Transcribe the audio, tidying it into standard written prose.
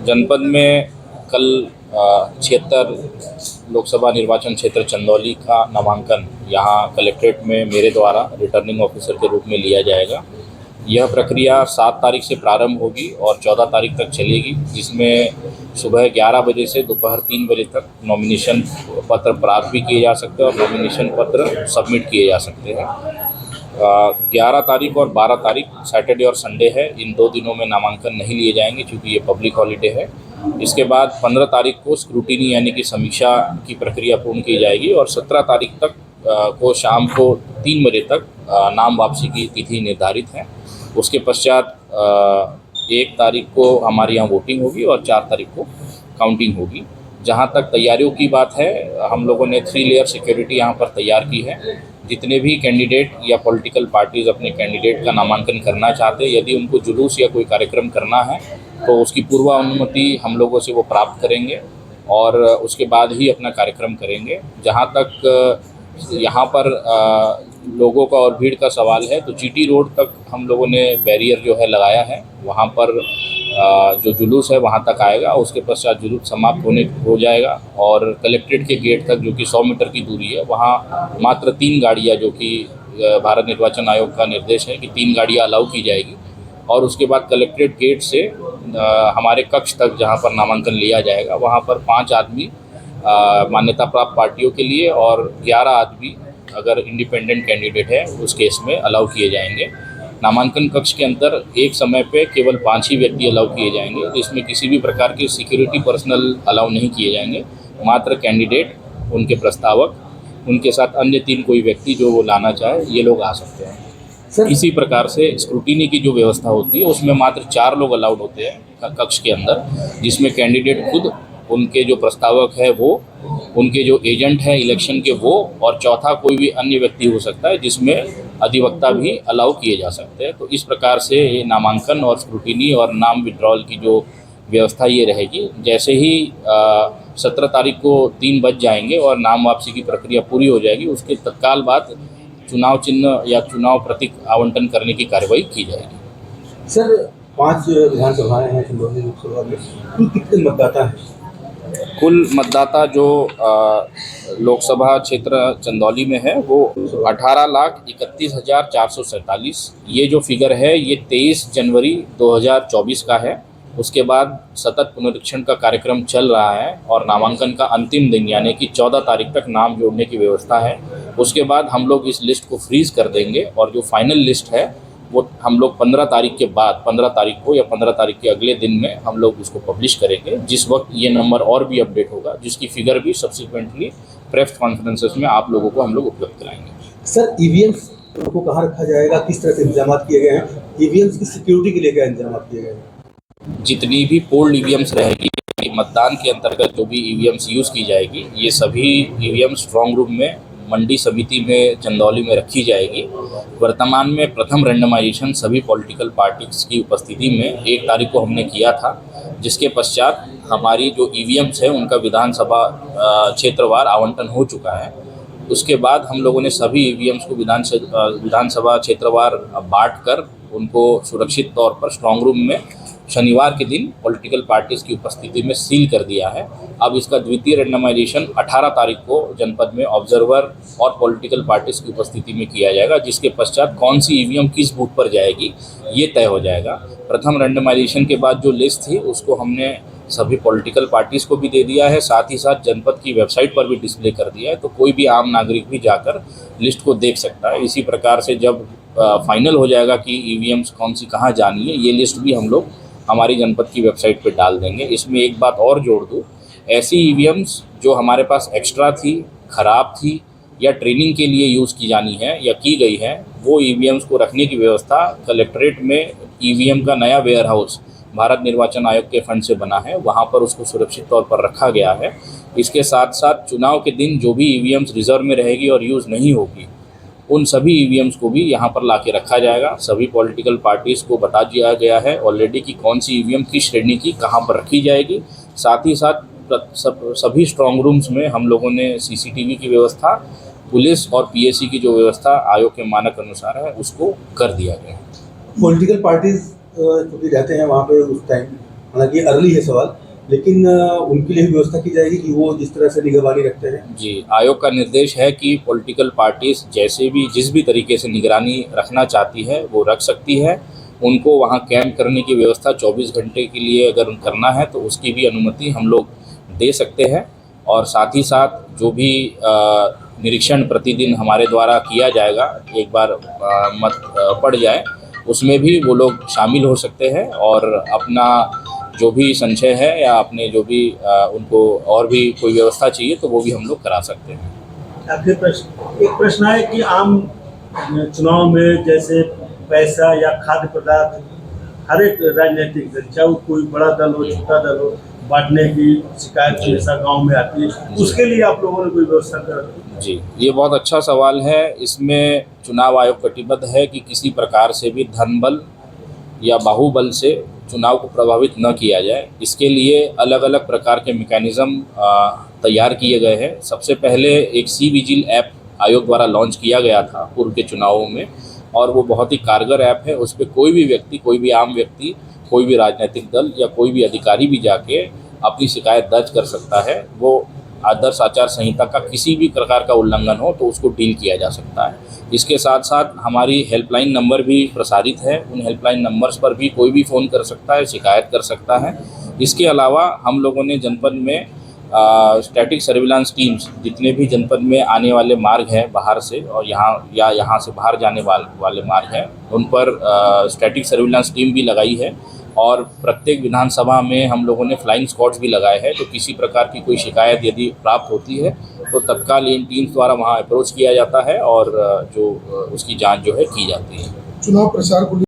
जनपद में कल 76 लोकसभा निर्वाचन क्षेत्र चंदौली का नामांकन यहाँ कलेक्ट्रेट में मेरे द्वारा रिटर्निंग ऑफिसर के रूप में लिया जाएगा। यह प्रक्रिया 7 तारीख से प्रारंभ होगी और 14 तारीख तक चलेगी, जिसमें सुबह 11 बजे से दोपहर 3 बजे तक नॉमिनेशन पत्र प्राप्त भी किए जा सकते हैं और नॉमिनेशन पत्र सबमिट किए जा सकते हैं। 11 तारीख और 12 तारीख सैटरडे और संडे है। इन 2 दिनों में नामांकन नहीं लिए जाएंगे क्योंकि ये पब्लिक हॉलीडे है। इसके बाद 15 तारीख को स्क्रूटिनी यानी कि समीक्षा की प्रक्रिया पूर्ण की जाएगी और 17 तारीख तक को शाम को 3 बजे तक नाम वापसी की तिथि निर्धारित है। उसके पश्चात 1 तारीख को हमारे यहाँ वोटिंग होगी और 4 तारीख को काउंटिंग होगी। जहाँ तक तैयारियों की बात है, हम लोगों ने 3 लेयर सिक्योरिटी यहाँ पर तैयार की है। जितने भी कैंडिडेट या पॉलिटिकल पार्टीज़ अपने कैंडिडेट का नामांकन करना चाहते हैं, यदि उनको जुलूस या कोई कार्यक्रम करना है तो उसकी पूर्व अनुमति हम लोगों से वो प्राप्त करेंगे और उसके बाद ही अपना कार्यक्रम करेंगे। जहाँ तक यहाँ पर लोगों का और भीड़ का सवाल है, तो जीटी रोड तक हम लोगों ने बैरियर जो है लगाया है। वहाँ पर जो जुलूस है वहाँ तक आएगा, उसके पश्चात जुलूस समाप्त हो जाएगा और कलेक्ट्रेट के गेट तक जो कि 100 मीटर की दूरी है, वहाँ मात्र 3 गाड़ियाँ, जो कि भारत निर्वाचन आयोग का निर्देश है कि 3 गाड़ियाँ अलाउ की जाएगी। और उसके बाद कलेक्ट्रेट गेट से हमारे कक्ष तक जहाँ पर नामांकन लिया जाएगा, वहाँ पर 5 आदमी मान्यता प्राप्त पार्टियों के लिए और 11 आदमी अगर इंडिपेंडेंट कैंडिडेट है उस केस में अलाउ किए जाएंगे। नामांकन कक्ष के अंदर एक समय पे केवल 5 ही व्यक्ति अलाउ किए जाएंगे। तो इसमें किसी भी प्रकार की सिक्योरिटी पर्सनल अलाउ नहीं किए जाएंगे। मात्र कैंडिडेट, उनके प्रस्तावक, उनके साथ अन्य 3 कोई व्यक्ति जो वो लाना चाहे, ये लोग आ सकते हैं सर। इसी प्रकार से स्क्रूटिनी की जो व्यवस्था होती है उसमें मात्र 4 लोग अलाउड होते हैं कक्ष के अंदर, जिसमें कैंडिडेट खुद, उनके जो प्रस्तावक है वो, उनके जो एजेंट हैं इलेक्शन के वो, और चौथा कोई भी अन्य व्यक्ति हो सकता है जिसमें अधिवक्ता भी अलाउ किए जा सकते हैं। तो इस प्रकार से ये नामांकन और स्क्रूटिनी और नाम विड्रॉल की जो व्यवस्था ये रहेगी। जैसे ही 17 तारीख को 3 बज जाएंगे और नाम वापसी की प्रक्रिया पूरी हो जाएगी, उसके तत्काल बाद चुनाव चिन्ह या चुनाव प्रतीक आवंटन करने की कार्रवाई की जाएगी। सर, 5 विधानसभाएं हैं चंदौली लोकसभा में, कुल कितने मतदाता हैं? कुल मतदाता जो लोकसभा क्षेत्र चंदौली में है वो 18,31,447। ये जो फिगर है ये 23 जनवरी 2024 का है। उसके बाद सतत पुनरीक्षण का कार्यक्रम चल रहा है और नामांकन का अंतिम दिन यानी कि 14 तारीख तक नाम जोड़ने की व्यवस्था है। उसके बाद हम लोग इस लिस्ट को फ्रीज कर देंगे और जो फाइनल लिस्ट है वो हम लोग 15 तारीख के बाद, 15 तारीख को या 15 तारीख के अगले दिन में हम लोग उसको पब्लिश करेंगे, जिस वक्त ये नंबर और भी अपडेट होगा, जिसकी फिगर भी सब्सिक्वेंटली प्रेस कॉन्फ्रेंसेस में आप लोगों को हम लोग उपलब्ध कराएंगे। सर, ईवीएम्स को कहाँ रखा जाएगा, किस तरह से इंतजाम किए गए हैं? ईवीएम्स की सिक्योरिटी के लिए क्या इंतजाम किए गए हैं? जितनी भी पोल्ड ईवीएम्स रहेगी, मतदान के अंतर्गत जो भी ईवीएम्स यूज़ की जाएगी, ये सभी ईवीएम स्ट्रॉन्ग रूम में मंडी समिति में चंदौली में रखी जाएगी। वर्तमान में प्रथम रैंडमाइजेशन सभी पॉलिटिकल पार्टीज की उपस्थिति में 1 तारीख को हमने किया था, जिसके पश्चात हमारी जो ईवीएम्स है उनका विधानसभा क्षेत्रवार आवंटन हो चुका है। उसके बाद हम लोगों ने सभी ईवीएम्स को विधानसभा क्षेत्रवार बांट कर उनको सुरक्षित तौर पर स्ट्रॉन्ग रूम में शनिवार के दिन पॉलिटिकल पार्टीज़ की उपस्थिति में सील कर दिया है। अब इसका द्वितीय रैंडमाइजेशन 18 तारीख को जनपद में ऑब्जर्वर और पॉलिटिकल पार्टीज़ की उपस्थिति में किया जाएगा, जिसके पश्चात कौन सी ईवीएम किस बूथ पर जाएगी ये तय हो जाएगा। प्रथम रैंडमाइजेशन के बाद जो लिस्ट थी उसको हमने सभी पॉलिटिकल पार्टीज़ को भी दे दिया है, साथ ही साथ जनपद की वेबसाइट पर भी डिस्प्ले कर दिया है, तो कोई भी आम नागरिक भी जाकर लिस्ट को देख सकता है। इसी प्रकार से जब फाइनल हो जाएगा कि ईवीएम्स कौन सी कहाँ जानी है, ये लिस्ट भी हम लोग हमारी जनपद की वेबसाइट पर डाल देंगे। इसमें एक बात और जोड़ दूँ, ऐसी ईवीएम्स जो हमारे पास एक्स्ट्रा थी, ख़राब थी या ट्रेनिंग के लिए यूज़ की जानी है या की गई है, वो ईवीएम्स को रखने की व्यवस्था कलेक्ट्रेट में ईवीएम का नया वेयर हाउस भारत निर्वाचन आयोग के फंड से बना है, वहाँ पर उसको सुरक्षित तौर पर रखा गया है। इसके साथ साथ चुनाव के दिन जो भी ईवीएम्स रिजर्व में रहेगी और यूज़ नहीं होगी, उन सभी ईवीएम्स को भी यहाँ पर ला के रखा जाएगा। सभी पॉलिटिकल पार्टीज़ को बता दिया गया है ऑलरेडी कि कौन सी ईवीएम किस श्रेणी की कहाँ पर रखी जाएगी। साथ ही साथ सभी स्ट्रॉन्ग रूम्स में हम लोगों ने सीसीटीवी की व्यवस्था, पुलिस और पीएसी की जो व्यवस्था आयोग के मानक अनुसार है उसको कर दिया गया है। पॉलिटिकल पार्टीज जो भी रहते हैं वहाँ पे उस टाइम हालांकि अर्ली है सवाल, लेकिन उनके लिए भी व्यवस्था की जाएगी कि वो जिस तरह से निगरानी रखते हैं। जी, आयोग का निर्देश है कि पॉलिटिकल पार्टीज जैसे भी जिस भी तरीके से निगरानी रखना चाहती है वो रख सकती है। उनको वहाँ कैंप करने की व्यवस्था 24 घंटे के लिए अगर करना है तो उसकी भी अनुमति हम लोग दे सकते हैं। और साथ ही साथ जो भी निरीक्षण प्रतिदिन हमारे द्वारा किया जाएगा, एक बार मत पड़ जाए उसमें भी वो लोग शामिल हो सकते हैं और अपना जो भी संशय है या अपने जो भी उनको और भी कोई व्यवस्था चाहिए तो वो भी हम लोग करा सकते हैं। आखिर एक प्रश्न है कि आम चुनाव में जैसे पैसा या खाद्य पदार्थ हर एक राजनीतिक दल, चाहे वो कोई बड़ा दल हो छोटा दल हो, बांटने की शिकायत हमेशा गांव में आती है, उसके लिए आप लोगों ने कोई व्यवस्था कर? जी, ये बहुत अच्छा सवाल है। इसमें चुनाव आयोग कटिबद्ध है कि किसी प्रकार से भी धन बल या बाहुबल से चुनाव को प्रभावित न किया जाए। इसके लिए अलग अलग प्रकार के मैकेनिज़्म तैयार किए गए हैं। सबसे पहले एक सी विजिल ऐप आयोग द्वारा लॉन्च किया गया था पूर्व के चुनावों में, और वो बहुत ही कारगर ऐप है। उस पर कोई भी व्यक्ति, कोई भी आम व्यक्ति, कोई भी राजनीतिक दल या कोई भी अधिकारी भी जाके अपनी शिकायत दर्ज कर सकता है। वो आदर्श आचार संहिता का किसी भी प्रकार का उल्लंघन हो तो उसको डील किया जा सकता है। इसके साथ साथ हमारी हेल्पलाइन नंबर भी प्रसारित है। उन हेल्पलाइन नंबर्स पर भी कोई भी फ़ोन कर सकता है, शिकायत कर सकता है। इसके अलावा हम लोगों ने जनपद में स्टैटिक सर्विलांस टीम्स, जितने भी जनपद में आने वाले मार्ग हैं बाहर से और यहाँ से बाहर जाने वाले मार्ग हैं, उन पर स्टैटिक सर्विलांस टीम भी लगाई है। और प्रत्येक विधानसभा में हम लोगों ने फ्लाइंग स्क्वाड्स भी लगाए हैं। तो किसी प्रकार की कोई शिकायत यदि प्राप्त होती है तो तत्काल इन टीम्स द्वारा वहाँ अप्रोच किया जाता है और जो उसकी जांच जो है की जाती है। चुनाव प्रचार को